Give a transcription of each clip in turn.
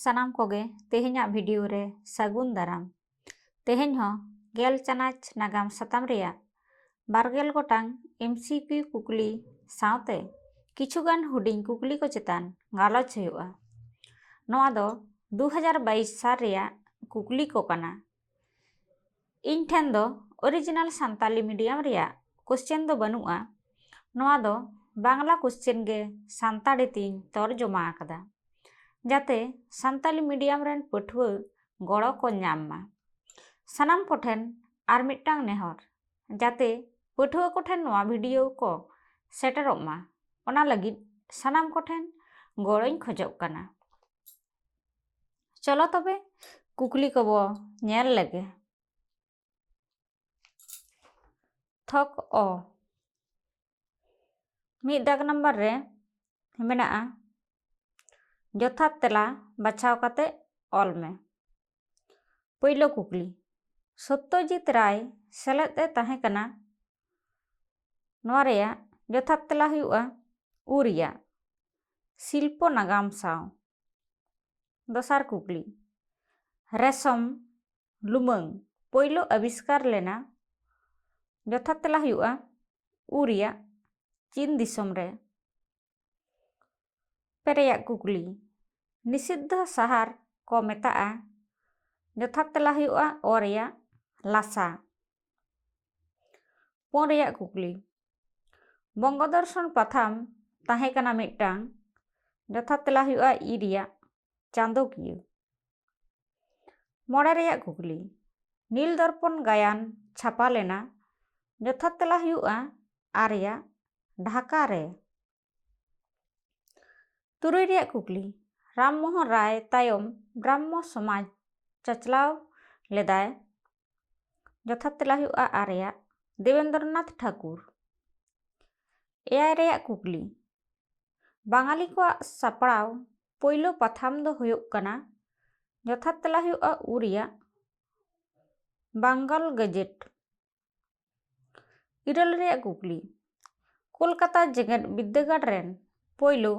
सानाम Koge तेहेन्या video रे सागुन दाराम। तेहेन हो गेल चानाच नागाम साताम रेया बारगेल गोटांग MCQ कुकली सावते किछुगान हुडिंग कुकली को चेतान गालोच हुआ। नोआ दो 2022 साल रेया कुकली को कना। इन ठेन दो ओरिजिनल सांताली मीडियम रेया क्वेश्चन दो बनुआ। नोआ दो बांग्ला क्वेश्चन गे सांताड़ी तीन तर्जुमा आकदा जाते सांताली मीडियम रेन पठुआ गड़ो को नामा। सानाम कोठेन आर मिट्टांग नेहर जाते पठुआ कोठेन नोआ वीडियो को सेटरोमा ओना लगिद सानाम कोठेन गड़ोñ खोजोग कना। चलो तबे कुकली को बो नेल लगे। थक ओ मी दाग नंबर रे मेनाआ जथात तेला बाछाव काते ऑल में। पहिलो कुकली सत्यजीत राय सेलेद ए ताहे कना। नोआ रेया जथात तेला हुआ उरिया शिल्पो नागाम साव। दोसार कुकली रेशम लुमंग पहिलो आविष्कार लेना। जथात तेला हुआ उरिया चीन दिसम रे। पेरेया कुकली निषिद्ध शहर को मेताआ। जथात तेला हुआ ओरिया लासा। पोरेया कुकली बंगदर्शन प्रथम ताहे कना मिट्टांग। जथात तेला हुआ इरिया चांदोकिया। मोड़े रेया कुकली नील दर्पण गायन छापा लेना। जथात तेला हुआ आर्या ढाका रे। तुरुई रेया कुकली राम मोहन राय तायम ब्राह्मण समाज चचलाव लेदाय। जथात तेला हुआ आर्या देवेंद्रनाथ ठाकुर। एआई रेया कुकली बांगाली को सापड़ाव पहिलो पथाम दो हुयुग कना। जथात तेला हुआ उरिया बांगल गजेट। इरल रेया कुकली कोलकाता जेगेद विद्यागार रेन पहिलो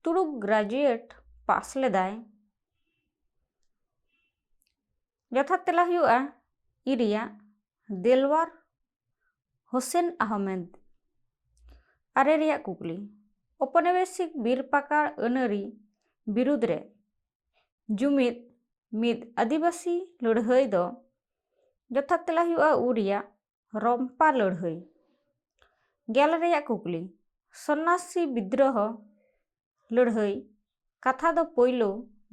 तुड़ुक ग्रेजुएट पास लेदाय। जथात तेला हुआ इरिया देलवार हुसैन अहमद। आरे रेया कुकली औपनिवेशिक बीरपाकार अनरी बिरुद्ध रे जुमिद मिद आदिवासी लड़हई दो। जथात तेला हुआ उरिया रंपा लड़हई। गेल रेया कुकली सन्यासी विद्रोह लड़हई कथा दो पहिलो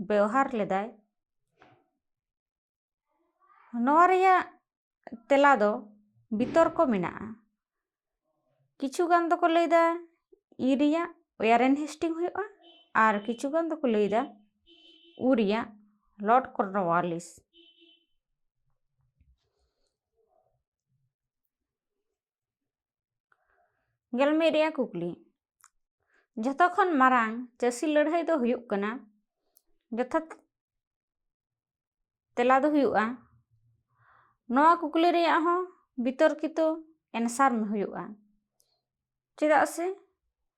व्यवहार लेदाय। नोआ रेया तेला दो बितर्क मेनाआ। किछुगान दो को लैदा इरिया वारेन हेस्टिंग हुआ और किछुगान दो को लैदा उरिया लॉर्ड कॉर्नवालिस। गेलमे रेया कुकली जतो खन मारांग चासी लड़ाई दो हुयुग कना। जथात तेला दो हुआ नोआ कुकली रेया हो बितर्कितो एंसर में हुआ। चेदा से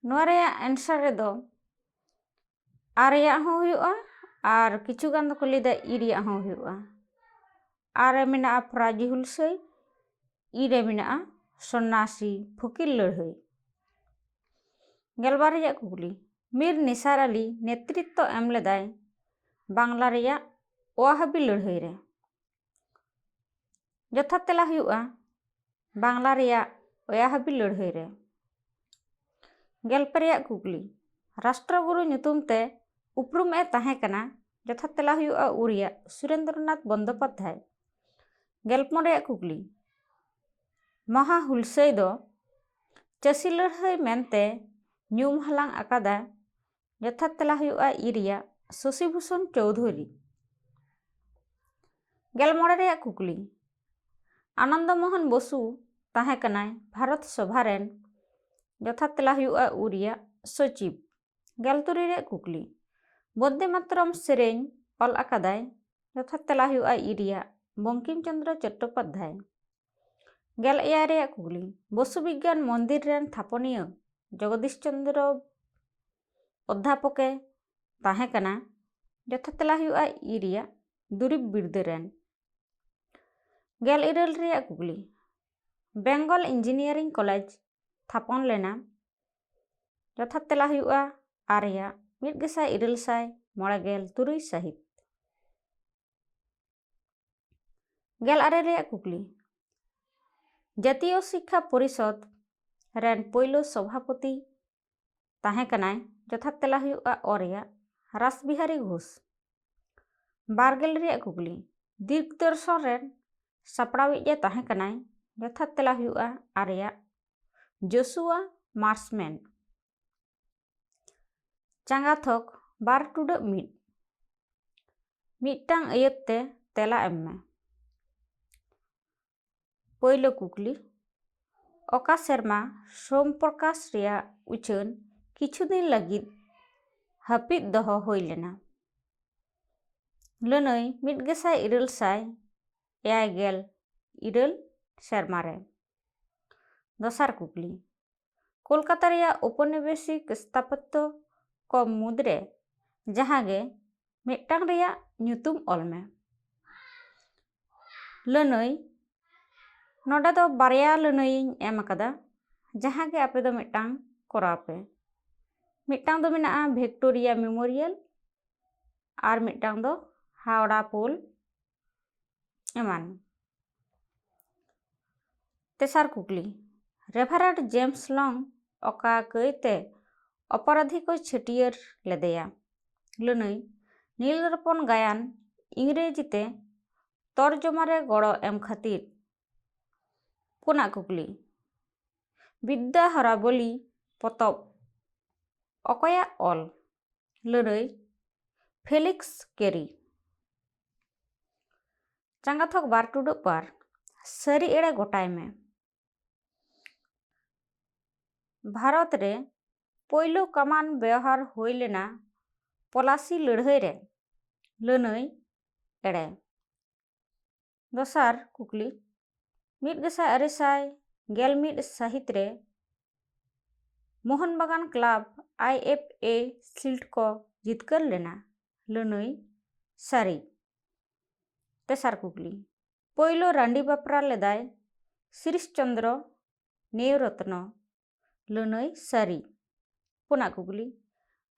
नोआ रेया एंसर रे दो आरेया हो हुआ और किछुगान दो को लैदा इरिया हो हुआ। आरे मेना फराजी हुलसई इरे मेना सन्यासी फकीर लड़हई। गेलबार रेया कुकली मीर निसार अली नेतृत्व एम लेदाय बांग्ला रेया ओहाबी लड़हई रे। जथात तेला हुआ बांग्ला रेया ओहाबी लड़हई रे। गेलपे रेया कुकली राष्ट्रगुरु ᱧᱩᱛᱩᱢ ते उपरुम ए ताहे कना। जथात तेला हुआ उरिया सुरेंद्रनाथ बंदोपाध्याय। गेलपन रेया कुकली महा हुलसई दो चासी लड़हई मेनते ᱧᱩᱢ हालांग आकादा। जथात तेला हुआ इरिया शशिभूषण चौधरी। गेलमोड़े रेया कुकली आनंद मोहन बसु ताहे कनाय भारत सभा रेन। जथात तेला हुआ उरिया सचिव। गेलतुरी रेया कुकली वंदे मातरम सेरेñ ऑल आकादाय। जथात तेला हुआ इरिया बंकिम चंद्र चट्टोपाध्याय। गेल एआई रेया कुकली बसु विज्ञान मंदिर रेन थापनिया जगदीश चंद्र अध्यापके ताहे कना। ᱡᱚᱛᱷᱟᱛ ᱛᱮᱞᱟ ᱦᱩᱭᱩᱜᱼᱟ ᱤ ᱨᱮᱭᱟᱜ ᱫᱩᱨᱤᱵ ᱵᱤᱨᱫᱟᱹ ᱨᱮᱱ। ᱜᱮᱞ ᱤᱨᱟᱹᱞ ᱨᱮᱭᱟᱜ ᱠᱩᱠᱞᱤ, ᱵᱮᱝᱜᱚᱞ ᱤᱧᱡᱤᱱᱤᱭᱟᱨᱤᱝ ᱠᱚᱞᱮᱡᱽ ᱛᱷᱟᱯᱚᱱ ᱞᱮᱱᱟ? ᱡᱚᱛᱷᱟᱛ ᱛᱮᱞᱟ ᱦᱩᱭᱩᱜᱼᱟ ᱟ ᱨᱮᱭᱟᱜ 1896 ᱥᱟᱹᱦᱤᱛ। ᱜᱮᱞ ᱟᱨᱮ ᱨᱮᱭᱟᱜ ᱠᱩᱠᱞᱤ, ᱡᱟᱛᱤᱭᱚ ᱥᱤᱠᱠᱷᱟ ᱯᱚᱨᱤᱥᱚᱫ ᱨᱮᱱ ᱯᱳᱭᱞᱳ ᱥᱚᱵᱷᱟᱯᱚᱛᱤ ᱛᱟᱦᱮᱸ ᱠᱟᱱᱟᱭ? ᱡᱚᱛᱷᱟᱛ ᱛᱮᱞᱟ ᱦᱩᱭᱩᱜᱼᱟ ᱚ ᱨᱮᱭᱟᱜ ᱨᱟᱥᱵᱤᱦᱟᱨᱤ ᱜᱷᱳষ। 12 ᱨᱮᱭᱟᱜ ᱠᱩᱠᱞᱤ, ᱫᱤᱜᱽᱫᱚᱨᱥᱚᱱ ᱨᱮᱱ ᱥᱟᱯᱲᱟᱣᱤᱡ ᱮ ᱛᱟᱦᱮᱸ ᱠᱟᱱᱟᱭ? ᱡᱚᱛᱷᱟᱛ ᱛᱮᱞᱟ ᱦᱩᱭᱩᱜᱼᱟ ᱟ ᱨᱮᱭᱟᱜ ᱡᱚᱥᱩᱣᱟ ᱢᱟᱨᱥᱢᱮᱱ। ᱪᱟᱸᱜᱟ ᱛᱷᱚᱠ 2.1 ᱢᱤᱫᱴᱟᱝ ᱟᱹᱭᱟᱹᱛ ᱛᱮ ᱛᱮᱞᱟ ᱮᱢ ᱢᱮ। ᱯᱳᱭᱞᱳ ᱠᱩᱠᱞᱤ, ᱚᱠᱟ ᱥᱮᱨᱢᱟ ᱥᱳᱢ ᱯᱨᱚᱠᱟᱥ ᱨᱮᱭᱟᱜ ᱩᱪᱷᱟᱹᱱ ᱠᱤᱪᱷᱩ ᱫᱤᱱ ᱞᱟᱹᱜᱤᱫ ᱦᱟᱹᱯᱤᱫ ᱫᱚᱦᱚ ᱦᱩᱭ ᱞᱮᱱᱟ? ᱞᱟᱹᱱᱟᱹᱭ 1887 ᱥᱮᱨᱢᱟ ᱨᱮ। ᱫᱚᱥᱟᱨ ᱠᱩᱠᱞᱤ, ᱠᱳᱞᱠᱟতা ᱨᱮᱭᱟᱜ ᱳᱯᱚᱱᱤᱵᱮᱥᱤᱠ ᱥᱛᱷᱟᱯᱚᱛᱛᱚ ᱠᱚ ᱢᱩᱫᱽᱨᱮ ᱡᱟᱦᱟᱸᱜᱮ ᱢᱤᱫᱴᱟᱝ ᱨᱮᱭᱟᱜ ᱧᱩᱛᱩᱢ ᱚᱞ ᱢᱮ। ᱞᱟᱹᱱᱟᱹᱭ, ᱱᱚᱰᱮ ᱫᱚ ᱵᱟᱨᱭᱟ ᱞᱟᱹᱱᱟᱹᱭᱤᱧ ᱮᱢ ᱟᱠᱟᱫᱟ, ᱡᱟᱦᱟᱸᱜᱮ ᱟᱯᱮ ᱫᱚ ᱢᱤᱫᱴᱟᱝ ᱠᱚᱨᱟᱣ ᱯᱮ। ᱢᱤᱫᱴᱟᱝ ᱫᱚ ᱢᱮᱱᱟᱜᱼᱟ ᱵᱷᱤᱠᱴᱳᱨᱤᱭᱟ ᱢᱮᱢᱳᱨᱤᱭᱟᱞ ᱟᱨ ᱢᱤᱫᱴᱟᱝ ᱫᱚ ᱦᱟᱣᱲᱟ ᱯᱳᱞ ᱮᱢᱟᱱ। ᱛᱮᱥᱟᱨ ᱠᱩᱠᱞᱤ, ᱨᱮᱵᱷᱟᱨᱮᱱᱰ ᱡᱮᱢᱥ ᱞᱚᱝ ᱚᱠᱟ ᱠᱟᱹᱭᱛᱮ ᱚᱯᱚᱨᱟধᱤ ᱠᱚ ᱪᱷᱟᱹᱴᱭᱟᱹᱨ ᱞᱮᱫᱮᱭᱟ? ᱞᱟᱹᱱᱟᱹᱭ, ᱱᱤᱞ ᱫᱚᱨᱯᱚᱱ ᱜᱟᱭᱟᱱ ᱤᱝᱨᱮᱡᱤ ᱛᱮ ᱛᱚᱨᱡᱚᱢᱟ ᱨᱮ ᱜᱚᱲᱚ ᱮᱢ ᱠᱷᱟᱹᱛᱤᱨ। ᱯᱩᱱᱟᱜ ᱠᱩᱠᱞᱤ, ᱵᱤᱫᱽᱫᱟ ᱦᱚᱨᱟᱵᱚᱞᱤ ᱯᱚᱛᱚᱵ ᱚᱠᱚᱭᱟᱜ ᱚᱞ? ᱞᱟᱹᱱᱟᱹᱭ, ᱯᱷᱮᱞᱤᱠᱥ ᱠᱮᱨᱤ। ᱪᱟᱸᱜᱟ ᱛᱷᱚᱠ 2.2 ᱥᱟᱹᱨᱤ ᱮᱲᱮ ᱜᱚᱴᱟᱭ ᱢᱮ। ᱵᱷᱟᱨᱚᱛ ᱨᱮ ᱯᱳᱭᱞᱳ ᱠᱟᱢᱟᱱ ᱵᱮᱣᱦᱟᱨ ᱦᱩᱭ ᱞᱮᱱᱟ ᱯᱚᱞᱟᱥᱤ ᱞᱟᱹᱲᱦᱟᱹᱭ ᱨᱮ? ᱞᱟᱹᱱᱟᱹᱭ, ᱮᱲᱮ। ᱫᱚᱥᱟᱨ ᱠᱩᱠᱞᱤ, 1911 ᱥᱟᱹᱦᱤᱛ ᱨᱮ ᱢᱳᱦᱚᱱ ᱵᱟᱜᱟᱱ ᱠᱞᱟᱵᱽ IFA ᱥᱤᱞᱰ ᱠᱚ ᱡᱤᱛᱠᱟᱹᱨ ᱞᱮᱱᱟ? ᱞᱟᱹᱱᱟᱹᱭ, ᱥᱟᱹᱨᱤ। ᱛᱮᱥᱟᱨ ᱠᱩᱠᱞᱤ, ᱯᱳᱭᱞᱳ ᱨᱟᱺᱰᱤ ᱵᱟᱯᱨᱟ ᱞᱮᱫᱟᱭ ᱥᱤᱨᱤᱥ ᱪᱚᱱᱫᱨᱚ ᱱᱮᱭᱨᱚᱛᱱᱚ? ᱞᱟᱹᱱᱟᱹᱭ, ᱥᱟᱹᱨᱤ। ᱯᱩᱱᱟᱜ ᱠᱩᱠᱞᱤ,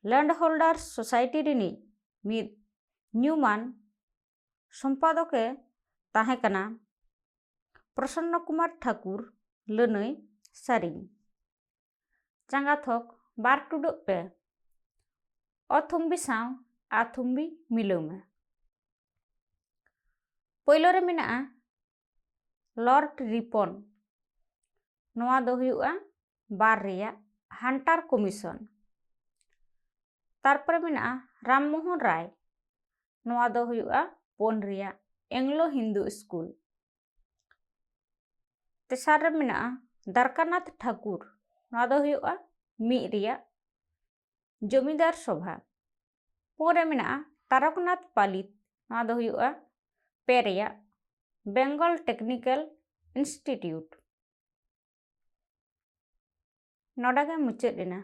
ᱞᱮᱱᱰ ᱦᱳᱞᱰᱟᱨᱥ ᱥᱳᱥᱟᱭᱴᱤ ᱨᱤᱱᱤᱡ ᱢᱤᱫ ᱧᱩᱢᱟᱱ ᱥᱚᱢᱯᱟᱫᱚᱠᱮ ᱛᱟᱦᱮᱸ ᱠᱟᱱᱟ ᱯᱨᱚᱥᱚᱱᱱᱚ ᱠᱩᱢᱟᱨ ᱴᱷᱟᱹᱠᱩᱨ? ᱞᱟᱹᱱᱟᱹᱭ, ᱥᱟᱹᱨᱤ। ᱪᱟᱸᱜᱟ ᱛᱷᱚᱠ 2.2 ᱚᱛᱷᱩᱢᱵᱤ ᱥᱟᱶ ᱟᱛᱷᱩᱢᱵᱤ ᱢᱤᱞᱟᱹᱣ ᱢᱮ। ᱯᱳᱭᱞᱳ ᱨᱮ ᱢᱮᱱᱟᱜᱼᱟ ᱞᱚᱨᱰ ᱨᱤᱯᱚᱱ, ᱱᱚᱣᱟ ᱫᱚ ᱦᱩᱭᱩᱜᱼᱟ 2 ᱨᱮᱭᱟᱜ হান্টার কমিশন। তারপরে মেনাᱜᱼᱟ রামমোহন রায়, নওয়া ᱫᱚ ᱦᱩᱭᱩᱜᱼᱟ 4 ᱨᱮᱭᱟᱜ এংলো হিন্দু স্কুল। তেসার ᱨᱮ ᱢᱮᱱᱟᱜᱼᱟ দ্বারকানাথ ᱴᱷᱟকুর, নওয়া ᱫᱚ ᱦᱩᱭᱩᱜᱼᱟ 1 ᱨᱮᱭᱟᱜ জমিদার সভা। 4 ᱨᱮ ᱢᱮᱱᱟᱜᱼᱟ তারকনাথ পালিত, নওয়া ᱫᱚ ᱦᱩᱭᱩᱜᱼᱟ 2 ᱨᱮᱭᱟᱜ বেঙ্গল টেকনিক্যাল ইনস্টিটিউট। ᱱᱚᱰᱮ ᱜᱮ ᱢᱩᱪᱟᱹᱫ ᱮᱱᱟ।